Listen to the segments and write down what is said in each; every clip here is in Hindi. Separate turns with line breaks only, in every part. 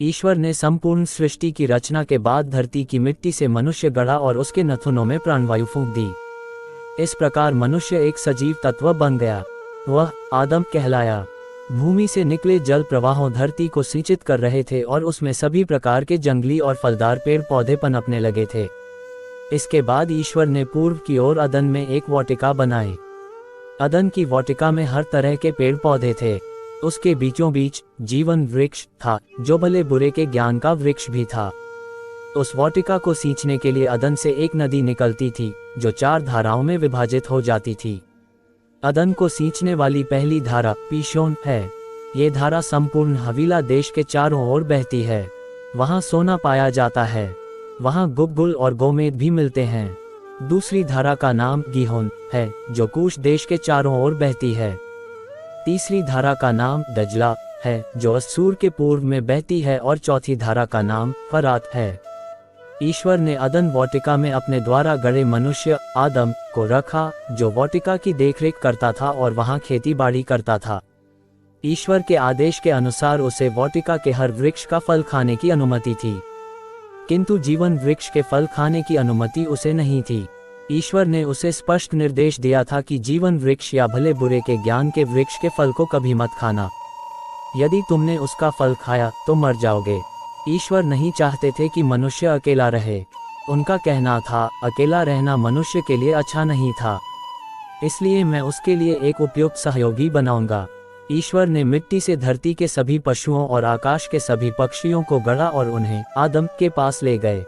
ईश्वर ने संपूर्ण सृष्टि की रचना के बाद धरती की मिट्टी से मनुष्य गढ़ा और उसके नथुनों में प्राणवायु फूंक दी। इस प्रकार मनुष्य एक सजीव तत्व बन गया। वह आदम कहलाया। भूमि से निकले जल प्रवाहों धरती को सिंचित कर रहे थे और उसमें सभी प्रकार के जंगली और फलदार पेड़ पौधे पनपने लगे थे। इसके बाद ईश्वर ने पूर्व की ओर अदन में एक वाटिका बनाई। अदन की वाटिका में हर तरह के पेड़ पौधे थे। उसके बीचों बीच जीवन वृक्ष था, जो भले बुरे के ज्ञान का वृक्ष भी था। उस वाटिका को सींचने के लिए अदन से एक नदी निकलती थी, जो 4 धाराओं में विभाजित हो जाती थी। अदन को सींचने वाली पहली धारा पीशोन है। ये धारा संपूर्ण हवीला देश के चारों ओर बहती है। वहाँ सोना पाया जाता है। वहाँ गुलगुल और गोमेद भी मिलते हैं। दूसरी धारा का नाम गीहोन है, जो कूश देश के चारों ओर बहती है। तीसरी धारा का नाम दजला है, जो अस्सूर के पूर्व में बहती है, और चौथी धारा का नाम फरात है। ईश्वर ने अदन वाटिका में अपने द्वारा गढ़े मनुष्य आदम को रखा, जो वाटिका की देखरेख करता था और वहां खेती बाड़ी करता था। ईश्वर के आदेश के अनुसार उसे वाटिका के हर वृक्ष का फल खाने की अनुमति थी, किंतु जीवन वृक्ष के फल खाने की अनुमति उसे नहीं थी। ईश्वर ने उसे स्पष्ट निर्देश दिया था कि जीवन वृक्ष या भले बुरे के ज्ञान के वृक्ष के फल को कभी मत खाना। यदि तुमने उसका फल खाया तो मर जाओगे। ईश्वर नहीं चाहते थे कि मनुष्य अकेला रहे। उनका कहना था, अकेला रहना मनुष्य के लिए अच्छा नहीं था, इसलिए मैं उसके लिए एक उपयुक्त सहयोगी बनाऊंगा। ईश्वर ने मिट्टी से धरती के सभी पशुओं और आकाश के सभी पक्षियों को गढ़ा और उन्हें आदम के पास ले गए।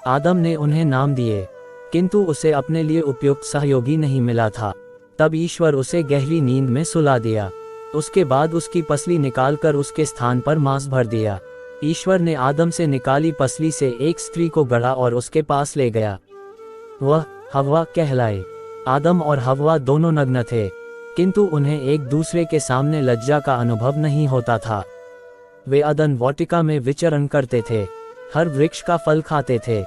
आदम ने उन्हें नाम दिए, किंतु उसे अपने लिए उपयुक्त सहयोगी नहीं मिला था। तब ईश्वर उसे गहरी नींद में सुला दिया। उसके बाद उसकी पसली निकालकर उसके स्थान पर मांस भर दिया। ईश्वर ने आदम से निकाली पसली से एक स्त्री को गढ़ा और उसके पास ले गया। वह हव्वा कहलाए। आदम और हव्वा दोनों नग्न थे, किंतु उन्हें एक दूसरे के सामने लज्जा का अनुभव नहीं होता था। वे अदन वाटिका में विचरण करते थे, हर वृक्ष का फल खाते थे,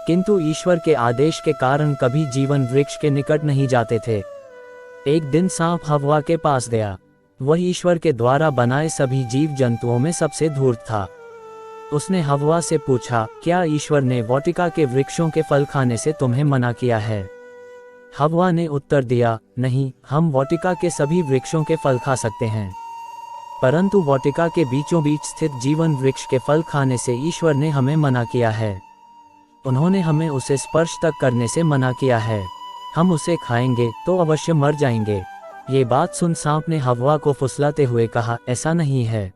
किंतु ईश्वर के आदेश के कारण कभी जीवन वृक्ष के निकट नहीं जाते थे। एक दिन सांप हव्वा के पास गया। वह ईश्वर के द्वारा बनाए सभी जीव जंतुओं में सबसे धूर्त था। उसने हव्वा से पूछा, क्या ईश्वर ने वाटिका के वृक्षों के फल खाने से तुम्हें मना किया है? हव्वा ने उत्तर दिया, नहीं, हम वाटिका के सभी वृक्षों के फल खा सकते हैं, परंतु वाटिका के बीचों बीच स्थित जीवन वृक्ष के फल खाने से ईश्वर ने हमें मना किया है। उन्होंने हमें उसे स्पर्श तक करने से मना किया है। हम उसे खाएंगे तो अवश्य मर जाएंगे। ये बात सुन सांप ने हव्वा को फुसलाते हुए कहा, ऐसा नहीं है,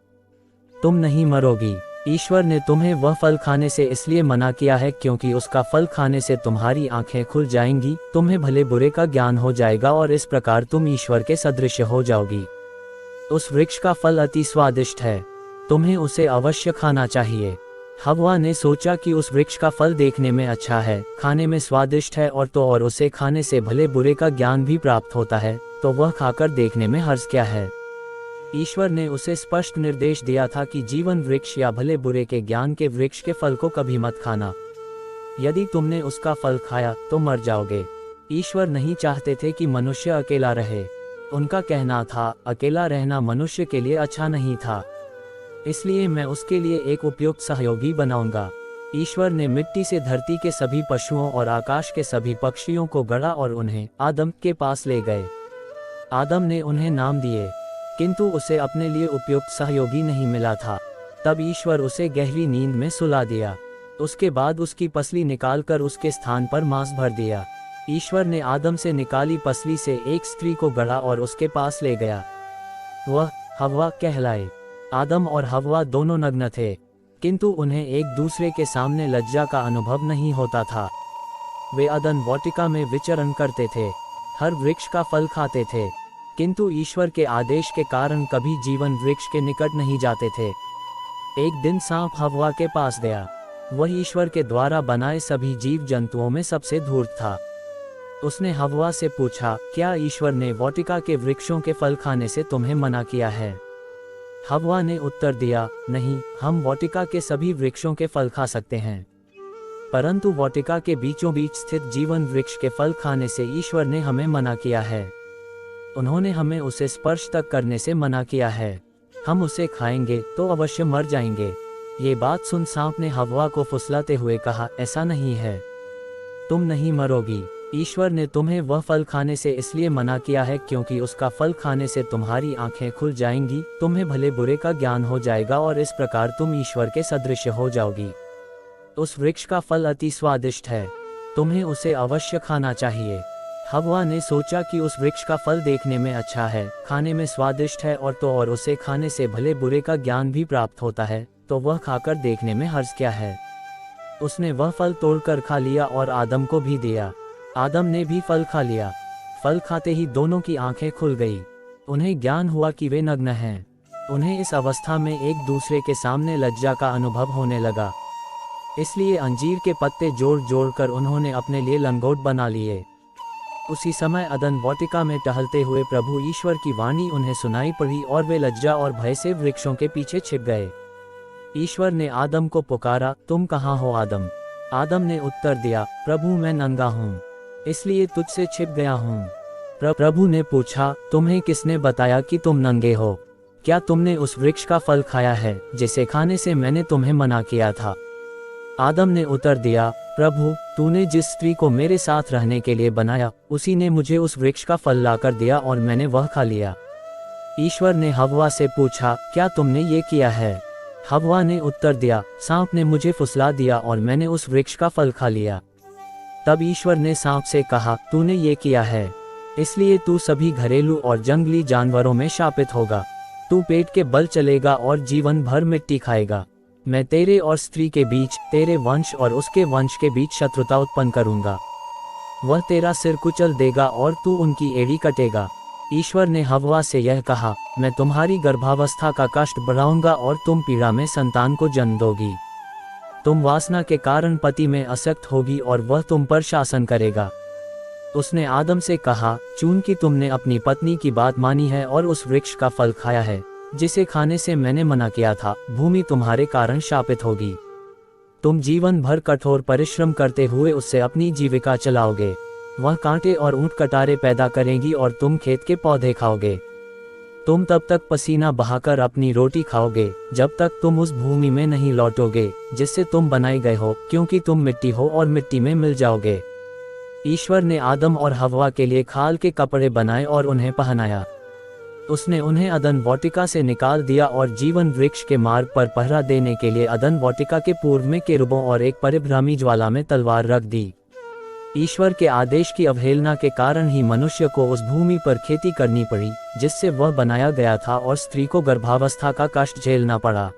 तुम नहीं मरोगी। ईश्वर ने तुम्हें वह फल खाने से इसलिए मना किया है क्योंकि उसका फल खाने से तुम्हारी आंखें खुल जाएंगी, तुम्हें भले बुरे का ज्ञान हो जाएगा और इस प्रकार तुम ईश्वर के सदृश हो जाओगी। उस वृक्ष का फल अति स्वादिष्ट है, तुम्हें उसे अवश्य खाना चाहिए। हव्वा ने सोचा कि उस वृक्ष का फल देखने में अच्छा है, खाने में स्वादिष्ट है, और उसे खाने से भले बुरे का ज्ञान भी प्राप्त होता है, तो वह खाकर देखने में हर्ष क्या है। ईश्वर ने उसे स्पष्ट निर्देश दिया था कि जीवन वृक्ष या भले बुरे के ज्ञान के वृक्ष के फल को कभी मत खाना। यदि तुमने उसका फल खाया तो मर जाओगे। ईश्वर नहीं चाहते थे कि मनुष्य अकेला रहे। उनका कहना था, अकेला रहना मनुष्य के लिए अच्छा नहीं था, इसलिए मैं उसके लिए एक उपयुक्त सहयोगी बनाऊंगा। ईश्वर ने मिट्टी से धरती के सभी पशुओं और आकाश के सभी पक्षियों को गढ़ा और उन्हें आदम के पास ले गए। आदम ने उन्हें नाम दिए, किंतु उसे अपने लिए उपयुक्त सहयोगी नहीं मिला था। तब ईश्वर उसे गहरी नींद में सुला दिया। उसके बाद उसकी पसली निकालकर उसके स्थान पर मांस भर दिया। ईश्वर ने आदम से निकाली पसली से एक स्त्री को गढ़ा और उसके पास ले गया। वह हव्वा कहलाए। आदम और हव्वा दोनों नग्न थे, किंतु उन्हें एक दूसरे के सामने लज्जा का अनुभव नहीं होता था। वे अदन वाटिका में विचरण करते थे, हर वृक्ष का फल खाते थे, किंतु ईश्वर के आदेश के कारण कभी जीवन वृक्ष के निकट नहीं जाते थे। एक दिन सांप हव्वा के पास गया। वह ईश्वर के द्वारा बनाए सभी जीव जंतुओं में सबसे धूर्त था। उसने हव्वा से पूछा, क्या ईश्वर ने वाटिका के वृक्षों के फल खाने से तुम्हें मना किया है? हव्वा ने उत्तर दिया, नहीं, हम वाटिका के सभी वृक्षों के फल खा सकते हैं, परंतु वाटिका के बीचों बीच स्थित जीवन वृक्ष के फल खाने से ईश्वर ने हमें मना किया है। उन्होंने हमें उसे स्पर्श तक करने से मना किया है। हम उसे खाएंगे तो अवश्य मर जाएंगे। ये बात सुन सांप ने हव्वा को फुसलाते हुए कहा, ऐसा नहीं है, तुम नहीं मरोगी। ईश्वर ने तुम्हें वह फल खाने से इसलिए मना किया है क्योंकि उसका फल खाने से तुम्हारी आंखें खुल जाएंगी, तुम्हें भले बुरे का ज्ञान हो जाएगा और इस प्रकार तुम ईश्वर के सदृश हो जाओगी। उस वृक्ष का फल अति स्वादिष्ट है, तुम्हें उसे अवश्य खाना चाहिए। हव्वा ने सोचा कि उस वृक्ष का फल देखने में अच्छा है, खाने में स्वादिष्ट है और उसे खाने से भले बुरे का ज्ञान भी प्राप्त होता है, तो वह खाकर देखने में हर्ज क्या है। उसने वह फल तोड़कर खा लिया और आदम को भी दिया। आदम ने भी फल खा लिया। फल खाते ही दोनों की आंखें खुल गई। उन्हें ज्ञान हुआ कि वे नग्न हैं। उन्हें इस अवस्था में एक दूसरे के सामने लज्जा का अनुभव होने लगा, इसलिए अंजीर के पत्ते जोड़ जोड़ कर उन्होंने अपने लिए लंगोट बना लिए। उसी समय अदन वाटिका में टहलते हुए प्रभु ईश्वर की वाणी उन्हें सुनाई पड़ी और वे लज्जा और भय से वृक्षों के पीछे छिप गए। ईश्वर ने आदम को पुकारा, तुम कहाँ हो आदम? आदम ने उत्तर दिया, प्रभु मैं नंगा हूँ, इसलिए तुझसे छिप गया हूँ। प्रभु ने पूछा, तुम्हें किसने बताया कि तुम नंगे हो? क्या तुमने उस वृक्ष का फल खाया है जिसे खाने से मैंने तुम्हें मना किया था? आदम ने उत्तर दिया, प्रभु तूने जिस स्त्री को मेरे साथ रहने के लिए बनाया, उसी ने मुझे उस वृक्ष का फल लाकर दिया और मैंने वह खा लिया। ईश्वर ने हव्वा से पूछा, क्या तुमने ये किया है? हव्वा ने उत्तर दिया, सांप ने मुझे फुसला दिया और मैंने उस वृक्ष का फल खा लिया। तब ईश्वर ने सांप से कहा, तूने ये किया है, इसलिए तू सभी घरेलू और जंगली जानवरों में शापित होगा। तू पेट के बल चलेगा और जीवन भर मिट्टी खाएगा। मैं तेरे और स्त्री के बीच, तेरे वंश और उसके वंश के बीच शत्रुता उत्पन्न करूंगा। वह तेरा सिर कुचल देगा और तू उनकी एड़ी कटेगा। ईश्वर ने हव्वा से यह कहा, मैं तुम्हारी गर्भावस्था का कष्ट बढ़ाऊंगा और तुम पीड़ा में संतान को जन्म दोगी। तुम वासना के कारण पति में आसक्त होगी और वह तुम पर शासन करेगा। उसने आदम से कहा, चूंकि तुमने अपनी पत्नी की बात मानी है और उस वृक्ष का फल खाया है जिसे खाने से मैंने मना किया था, भूमि तुम्हारे कारण शापित होगी। तुम जीवन भर कठोर परिश्रम करते हुए उससे अपनी जीविका चलाओगे। वह कांटे और ऊंट कटारे पैदा करेगी और तुम खेत के पौधे खाओगे। तुम तब तक पसीना बहाकर अपनी रोटी खाओगे जब तक तुम उस भूमि में नहीं लौटोगे जिससे तुम बनाए गए हो, क्योंकि तुम मिट्टी हो और मिट्टी में मिल जाओगे। ईश्वर ने आदम और हव्वा के लिए खाल के कपड़े बनाए और उन्हें पहनाया। उसने उन्हें अदन वाटिका से निकाल दिया और जीवन वृक्ष के मार्ग पर पहरा देने के लिए अदन वाटिका के पूर्व में केरुबों और एक परिभ्रामी ज्वाला में तलवार रख दी। ईश्वर के आदेश की अवहेलना के कारण ही मनुष्य को उस भूमि पर खेती करनी पड़ी जिससे वह बनाया गया था और स्त्री को गर्भावस्था का कष्ट झेलना पड़ा।